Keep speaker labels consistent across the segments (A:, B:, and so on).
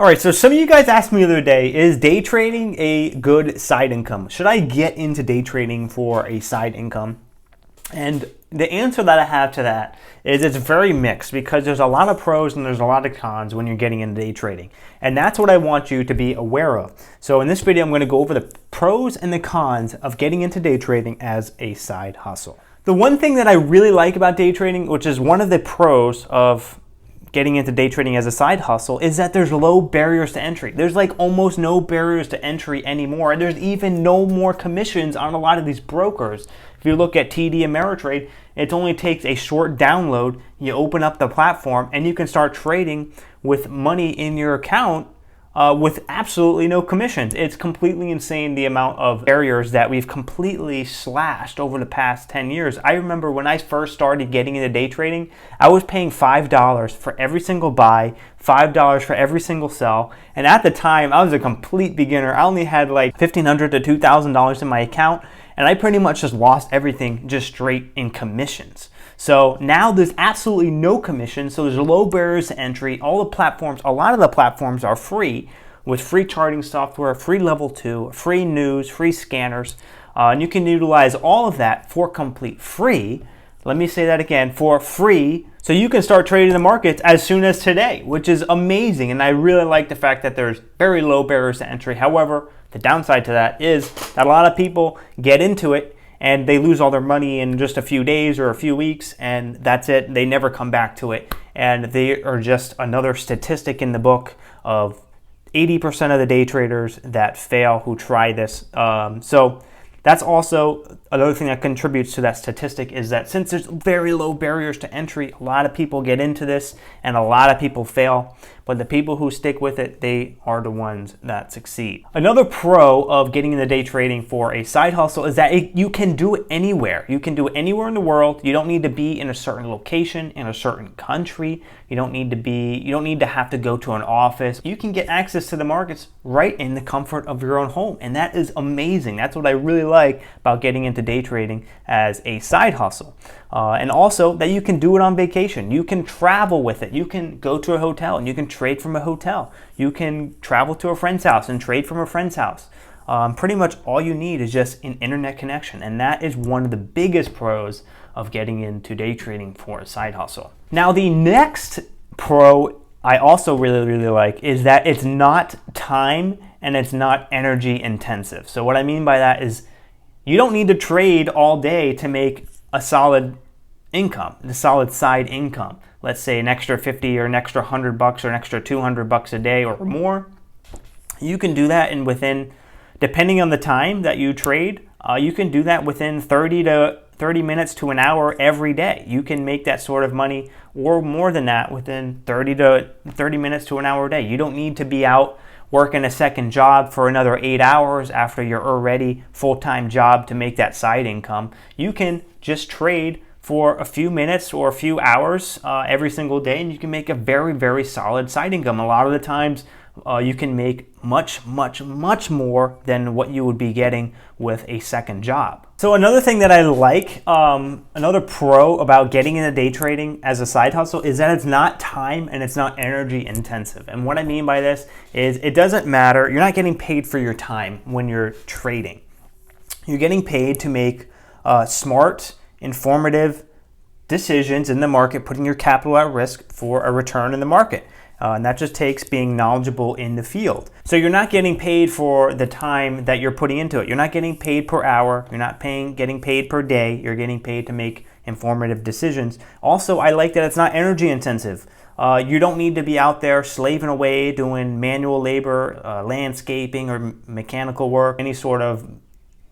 A: All right, so some of you guys asked me the other day, is day trading a good side income? Should I get into day trading for a side income? And the answer that I have to that is it's very mixed because there's a lot of pros and there's a lot of cons when you're getting into day trading. And that's what I want you to be aware of. So in this video, I'm going to go over the pros and the cons of getting into day trading as a side hustle. The one thing that I really like about day trading, which is one of the pros of getting into day trading as a side hustle, is that there's low barriers to entry. There's like almost no barriers to entry anymore. And there's even no more commissions on a lot of these brokers. If you look at TD Ameritrade, it only takes a short download. You open up the platform and you can start trading with money in your account with absolutely no commissions. It's completely insane the amount of barriers that we've completely slashed over the past 10 years. I remember when I first started getting into day trading, I was paying $5 for every single buy, $5 for every single sell. And at the time, I was a complete beginner. I only had like $1,500 to $2,000 in my account. And I pretty much just lost everything just straight in commissions. So now there's absolutely no commission. So there's low barriers to entry. All the platforms, a lot of the platforms are free with free charting software, free level 2, free news, free scanners. And you can utilize all of that for complete free. Let me say that again, for free. So you can start trading the markets as soon as today, which is amazing. And I really like the fact that there's very low barriers to entry. However, the downside to that is that a lot of people get into it and they lose all their money in just a few days or a few weeks, and that's it. They never come back to it. And they are just another statistic in the book of 80% of the day traders that fail who try this. So that's also another thing that contributes to that statistic, is that since there's very low barriers to entry, a lot of people get into this and a lot of people fail. But the people who stick with it, they are the ones that succeed. Another pro of getting into day trading for a side hustle is that you can do it anywhere. You can do it anywhere in the world. You don't need to be in a certain location, in a certain country. You don't need to have to go to an office. You can get access to the markets right in the comfort of your own home. And that is amazing. That's what I really like about getting into day trading as a side hustle. And also that you can do it on vacation. You can travel with it. You can go to a hotel and you can trade from a hotel. You can travel to a friend's house and trade from a friend's house. Pretty much all you need is just an internet connection. And that is one of the biggest pros of getting into day trading for a side hustle. Now, the next pro I also really like is that it's not time and it's not energy intensive. So what I mean by that is you don't need to trade all day to make a solid income, the solid side income. Let's say an extra 50 or an extra $100 or an extra $200 a day or more. You can do that within, depending on the time that you trade, you can do that within 30 minutes to an hour every day. You can make that sort of money or more than that within 30 minutes to an hour a day. You don't need to be out working a second job for another 8 hours after your already full-time job to make that side income. You can just trade for a few minutes or a few hours every single day, and you can make a very solid side income. A lot of the times you can make much more than what you would be getting with a second job. So another thing that I like, another pro about getting into day trading as a side hustle is that it's not time and it's not energy intensive. And what I mean by this is it doesn't matter. You're not getting paid for your time when you're trading. You're getting paid to make smart, informative decisions in the market, putting your capital at risk for a return in the market. And that just takes being knowledgeable in the field. So you're not getting paid for the time that you're putting into it. You're not getting paid per hour. You're not getting paid per day. You're getting paid to make informative decisions. Also, I like that it's not energy intensive. You don't need to be out there slaving away doing manual labor, landscaping or mechanical work, any sort of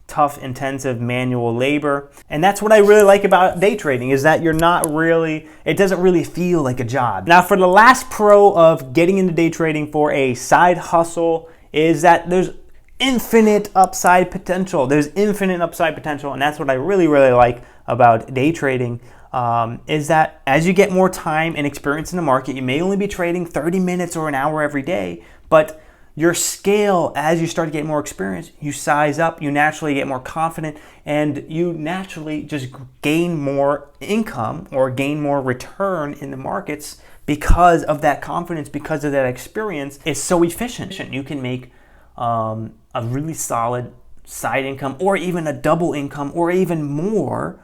A: tough, intensive manual labor. And that's what I really like about day trading, is that it doesn't really feel like a job. Now, for the last pro of getting into day trading for a side hustle is that there's infinite upside potential. There's infinite upside potential, and that's what I really like about day trading, is that as you get more time and experience in the market, you may only be trading 30 minutes or an hour every day, but your scale, as you start to get more experience, you size up, you naturally get more confident, and you naturally just gain more income or gain more return in the markets because of that confidence, because of that experience, is so efficient. You can make a really solid side income, or even a double income, or even more.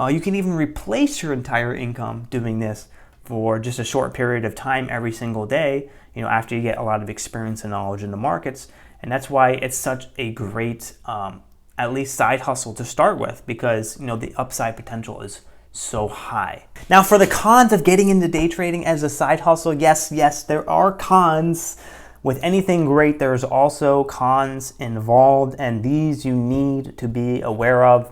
A: You can even replace your entire income doing this for just a short period of time every single day, after you get a lot of experience and knowledge in the markets. And that's why it's such a great, at least side hustle to start with, because, the upside potential is so high. Now, for the cons of getting into day trading as a side hustle, yes, there are cons. With anything great, there's also cons involved, and these you need to be aware of.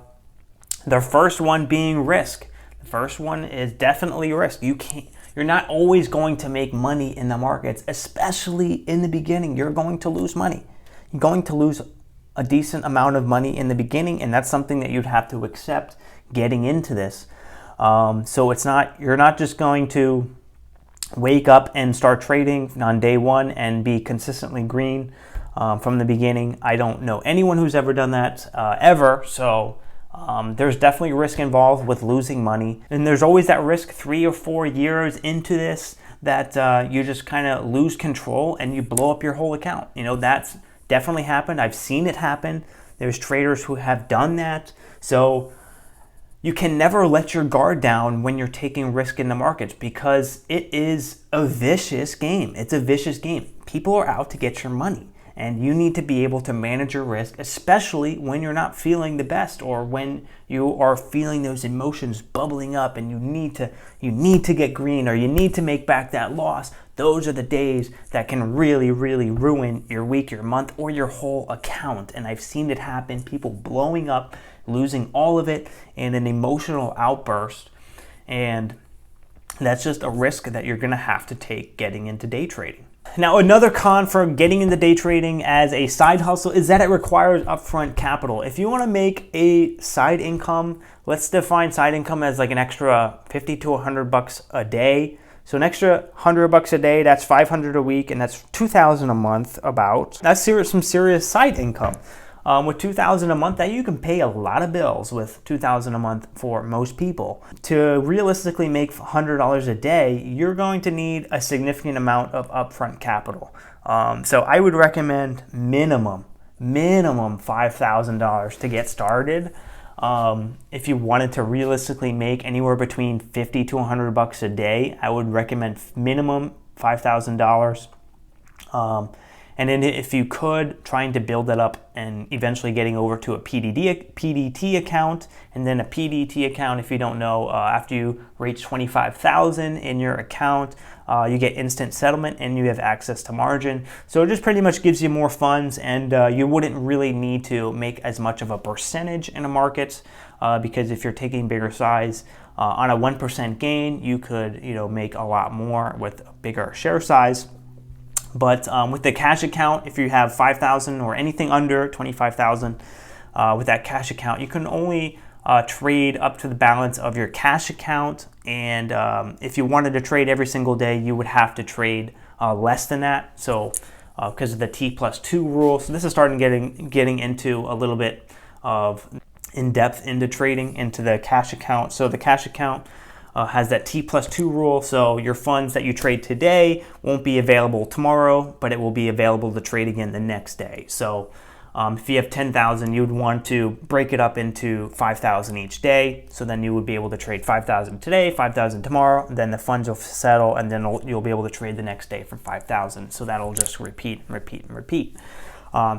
A: The first one being risk. The first one is definitely risk. You're not always going to make money in the markets, especially in the beginning. You're going to lose money. You're going to lose a decent amount of money in the beginning, and that's something that you'd have to accept getting into this. So you're not just going to wake up and start trading on day one and be consistently green from the beginning. I don't know anyone who's ever done that ever. So there's definitely risk involved with losing money. And there's always that risk 3 or 4 years into this that you just kind of lose control and you blow up your whole account. That's definitely happened. I've seen it happen. There's traders who have done that. So you can never let your guard down when you're taking risk in the markets, because it is a vicious game. It's a vicious game. People are out to get your money, and you need to be able to manage your risk, especially when you're not feeling the best, or when you are feeling those emotions bubbling up and you need to get green, or you need to make back that loss. Those are the days that can really, really ruin your week, your month, or your whole account. And I've seen it happen, people blowing up, losing all of it in an emotional outburst. And that's just a risk that you're going to have to take getting into day trading. Now, another con for getting into day trading as a side hustle is that it requires upfront capital. If you want to make a side income, let's define side income as like an extra $50 to $100 a day. So an extra $100 a day, that's $500 a week, and that's $2,000 a month about. That's some serious side income. With $2,000 a month, that you can pay a lot of bills with $2,000 a month for most people. To realistically make $100 a day, you're going to need a significant amount of upfront capital. So I would recommend minimum $5,000 to get started. If you wanted to realistically make anywhere between $50 to $100 a day, I would recommend minimum $5,000. And then if you could, trying to build that up and eventually getting over to a PDT account, and then a PDT account, if you don't know, after you reach $25,000 in your account, you get instant settlement and you have access to margin. So it just pretty much gives you more funds, and you wouldn't really need to make as much of a percentage in a market, because if you're taking bigger size, on a 1% gain, you could make a lot more with a bigger share size. But with the cash account, if you have $5,000 or anything under $25,000, with that cash account, you can only trade up to the balance of your cash account. And if you wanted to trade every single day, you would have to trade less than that. So because of the T+2 rule. So this is starting getting into a little bit of in-depth into trading into the cash account. So the cash account has that T+2 rule, so your funds that you trade today won't be available tomorrow, but it will be available to trade again the next day. So if you have 10,000, you would want to break it up into 5,000 each day. So then you would be able to trade 5,000 today, 5,000 tomorrow, and then the funds will settle, and then you'll be able to trade the next day for 5,000. So that'll just repeat and repeat and repeat.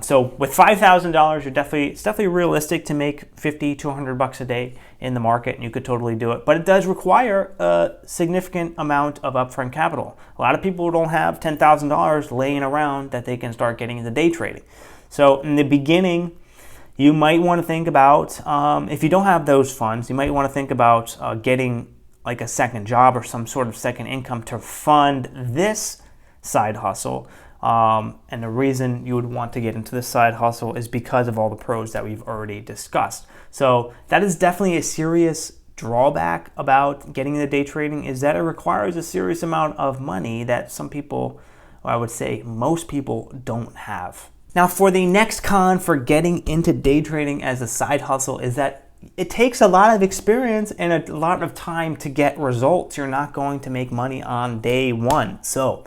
A: So with $5,000, it's definitely realistic to make $50 to $100 a day in the market, and you could totally do it. But it does require a significant amount of upfront capital. A lot of people don't have $10,000 laying around that they can start getting into day trading. So in the beginning, you might want to think about, if you don't have those funds, you might want to think about getting like a second job or some sort of second income to fund this side hustle. And the reason you would want to get into this side hustle is because of all the pros that we've already discussed. So that is definitely a serious drawback about getting into day trading, is that it requires a serious amount of money that some people, or I would say most people, don't have. Now, for the next con for getting into day trading as a side hustle is that it takes a lot of experience and a lot of time to get results. You're not going to make money on day one. So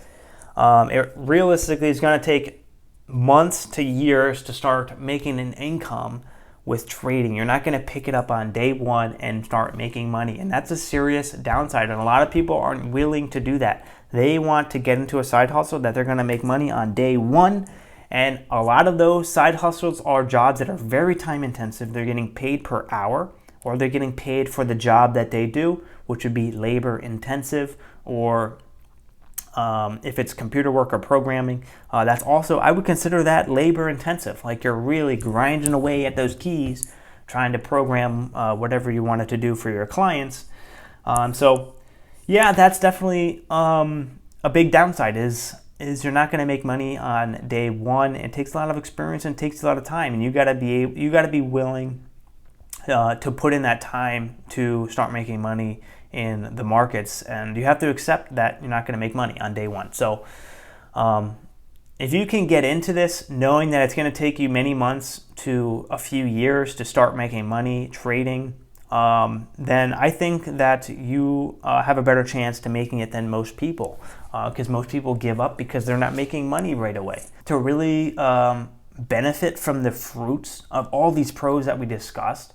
A: it realistically is going to take months to years to start making an income with trading. You're not going to pick it up on day one and start making money. And that's a serious downside. And a lot of people aren't willing to do that. They want to get into a side hustle that they're going to make money on day one. And a lot of those side hustles are jobs that are very time intensive. They're getting paid per hour, or they're getting paid for the job that they do, which would be labor intensive, or if it's computer work or programming, that's also, I would consider that labor intensive. Like you're really grinding away at those keys, trying to program whatever you wanted to do for your clients. So yeah, that's definitely a big downside is you're not going to make money on day one. It takes a lot of experience and it takes a lot of time, and you got to be willing to put in that time to start making money in the markets, and you have to accept that you're not going to make money on day one. So if you can get into this knowing that it's going to take you many months to a few years to start making money trading, then I think that you have a better chance to making it than most people, because most people give up because they're not making money right away. To really benefit from the fruits of all these pros that we discussed,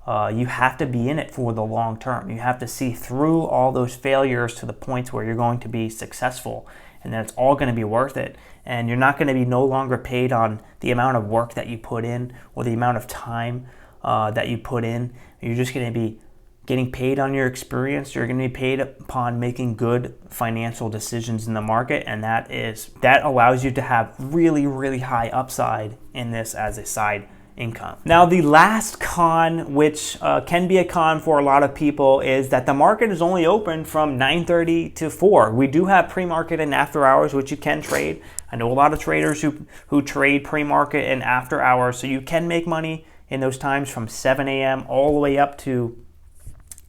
A: you have to be in it for the long term. You have to see through all those failures to the points where you're going to be successful, and that it's all going to be worth it. And you're not going to be no longer paid on the amount of work that you put in or the amount of time that you put in. You're just going to be getting paid on your experience. You're going to be paid upon making good financial decisions in the market, and that allows you to have really, really high upside in this as a side income. Now, the last con, which can be a con for a lot of people, is that the market is only open from 9:30 to 4. We do have pre-market and after hours, which you can trade. I know a lot of traders who trade pre-market and after hours, so you can make money in those times from 7 a.m. all the way up to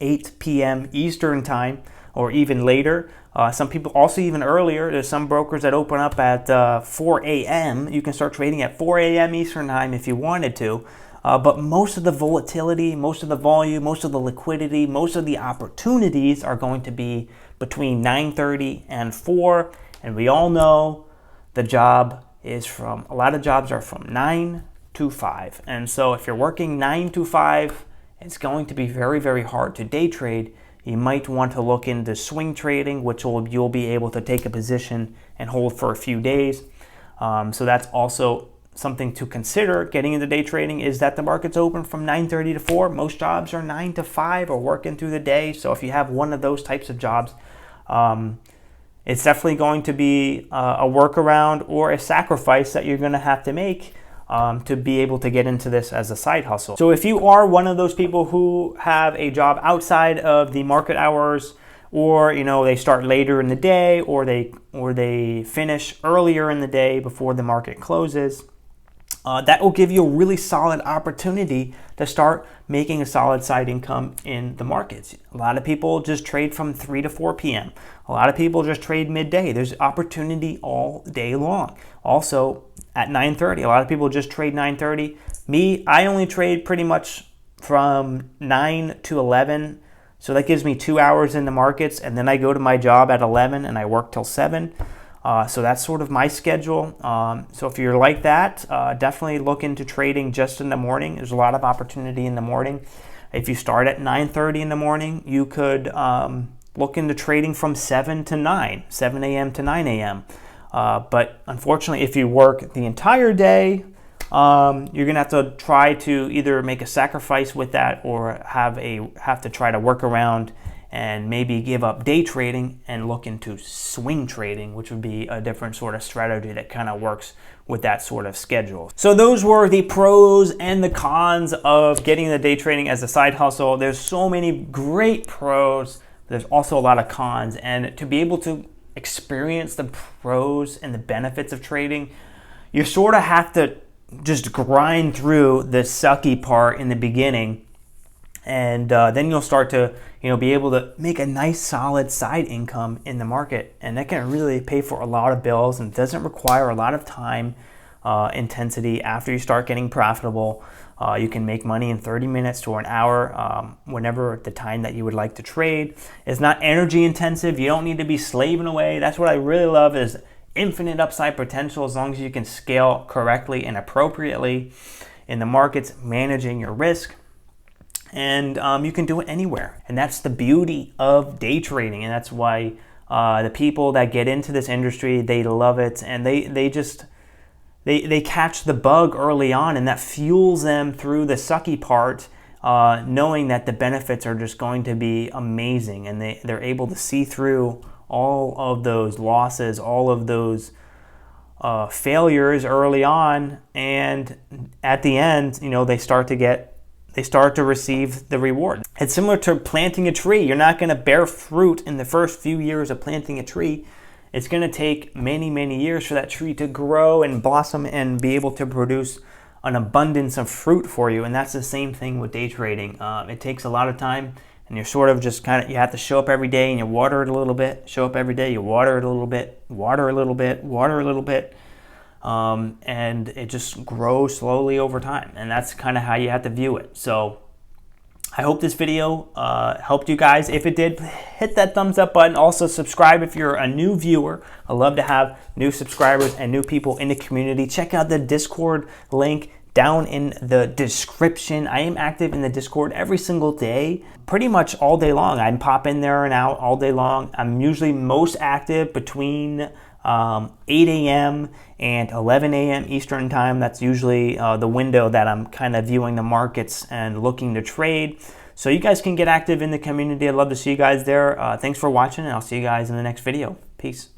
A: 8 p.m. Eastern time, or even later. Some people also even earlier. There's some brokers that open up at 4 a.m. You can start trading at 4 a.m. Eastern time if you wanted to. But most of the volatility, most of the volume, most of the liquidity, most of the opportunities are going to be between 9:30 and 4. And we all know a lot of jobs are from 9 to 5. And so if you're working 9 to 5, it's going to be very, very hard to day trade. You might want to look into swing trading, which you'll be able to take a position and hold for a few days. So that's also something to consider getting into day trading, is that the market's open from 9:30 to 4. Most jobs are 9 to 5 or working through the day. So if you have one of those types of jobs, it's definitely going to be a workaround or a sacrifice that you're going to have to make to be able to get into this as a side hustle. So if you are one of those people who have a job outside of the market hours, or they start later in the day, or they finish earlier in the day before the market closes, that will give you a really solid opportunity to start making a solid side income in the markets. A lot of people just trade from 3 to 4 p.m. A lot of people just trade midday. There's opportunity all day long. Also, at 9:30, a lot of people just trade 9:30. Me, I only trade pretty much from 9 to 11. So that gives me 2 hours in the markets, and then I go to my job at 11 and I work till 7. So that's sort of my schedule. So if you're like that, definitely look into trading just in the morning. There's a lot of opportunity in the morning. If you start at 9:30 in the morning, you could look into trading from 7 to 9, 7 a.m. to 9 a.m. But unfortunately, if you work the entire day, you're going to have to try to either make a sacrifice with that, or have to try to work around and maybe give up day trading and look into swing trading, which would be a different sort of strategy that kind of works with that sort of schedule. So those were the pros and the cons of getting into day trading as a side hustle. There's so many great pros. There's also a lot of cons, and to be able to experience the pros and the benefits of trading, you sort of have to just grind through the sucky part in the beginning, and then you'll start to be able to make a nice solid side income in the market, and that can really pay for a lot of bills, and doesn't require a lot of time. intensity. After you start getting profitable, you can make money in 30 minutes to an hour, whenever the time that you would like to trade. It's not energy intensive. You don't need to be slaving away. That's what I really love, is infinite upside potential as long as you can scale correctly and appropriately in the markets, managing your risk. And you can do it anywhere. And that's the beauty of day trading. And that's why the people that get into this industry, they love it. And they catch the bug early on, and that fuels them through the sucky part, knowing that the benefits are just going to be amazing. And they're able to see through all of those losses, all of those failures early on. And at the end, they start to receive the reward. It's similar to planting a tree. You're not going to bear fruit in the first few years of planting a tree. It's going to take many, many years for that tree to grow and blossom and be able to produce an abundance of fruit for you. And that's the same thing with day trading. It takes a lot of time, and you're sort of just you have to show up every day and you water it a little bit, show up every day, you water it a little bit, water a little bit, water a little bit. And it just grows slowly over time. And that's kind of how you have to view it. So I hope this video helped you guys. If it did, hit that thumbs up button. Also subscribe if you're a new viewer. I love to have new subscribers and new people in the community. Check out the Discord link down in the description. I am active in the Discord every single day, pretty much all day long. I pop in there and out all day long. I'm usually most active between 8 a.m. and 11 a.m. Eastern time. That's usually the window that I'm kind of viewing the markets and looking to trade. So you guys can get active in the community. I'd love to see you guys there. Thanks for watching, and I'll see you guys in the next video. Peace.